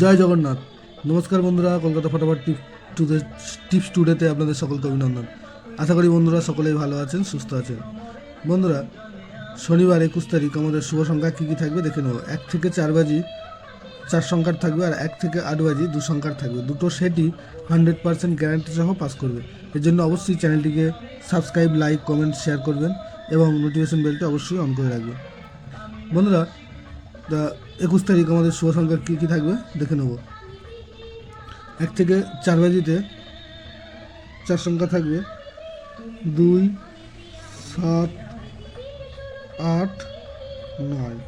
জয় জগন্নাথ। নমস্কার বন্ধুরা, কলকাতা ফটাফট টিপস টুডেতে আপনাদের সকলকে অভিনন্দন। আশা করি বন্ধুরা সকলেই ভালো আছেন, সুস্থ আছেন। বন্ধুরা, শনিবার 21 তারিখ আমাদের শুভ সংখ্যা কী কী থাকবে দেখে নেব। 1 থেকে 4 বাজি 4 সংখ্যার থাকবে, আর 1 থেকে 8 বাজি 2 সংখ্যার থাকবে। দুটো সেটই 100% গ্যারান্টি সহ পাস করবে। এর জন্য অবশ্যই চ্যানেলটিকে সাবস্ক্রাইব, লাইক, কমেন্ট, শেয়ার করবেন এবং নোটিফিকেশন বেলটা অবশ্যই অন করে রাখবেন। বন্ধুরা, 21 তারিখ আমাদের শুভ সংখ্যা কী কী থাকবে দেখে নেব। 1 থেকে 4 বাজিতে 4 সংখ্যা থাকবে 2, 7, 8, 9।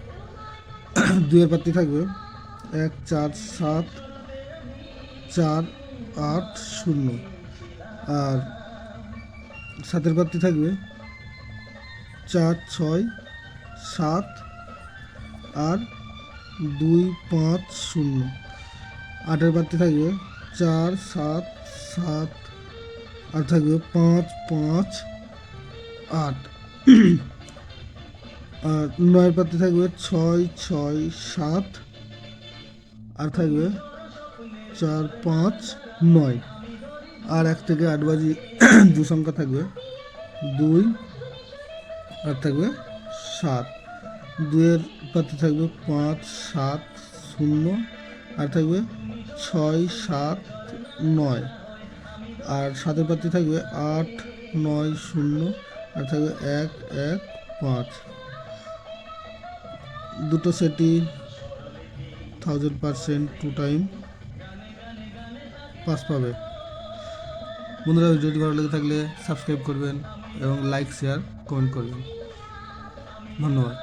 2 এর পাত্তি থাকবে 1, 4, 7, 4, 8, 0। আর 7 এর পাত্তি থাকবে 4, 6, 7 আর 2, 5, 0। 8 এর পাত্তি থাকবে 4, 7, 7 আর থাকবে 5, 5, 8। আর 9 এর পাত্তি থাকবে 6, 6, 7 আর থাকবে 4, 5, 9। আর 1 থেকে 8 বাজি 2 সংখ্যা থাকবে 2 আর থাকবে 7। 2 এর পাত্তি থাকবে 5, 7, 0 আর থাকবে 6, 7, 9। আর 7 এর পাত্তি থাকবে 8, 9, 0 আর থাকবে 1, 1, 5। দুটো সেটই 1000% 2 টাইম পাস পাবে। বন্ধুরা, ভিডিওটি ভালো লেগে থাকলে সাবস্ক্রাইব করবেন এবং লাইক, শেয়ার, কমেন্ট করবেন। ধন্যবাদ।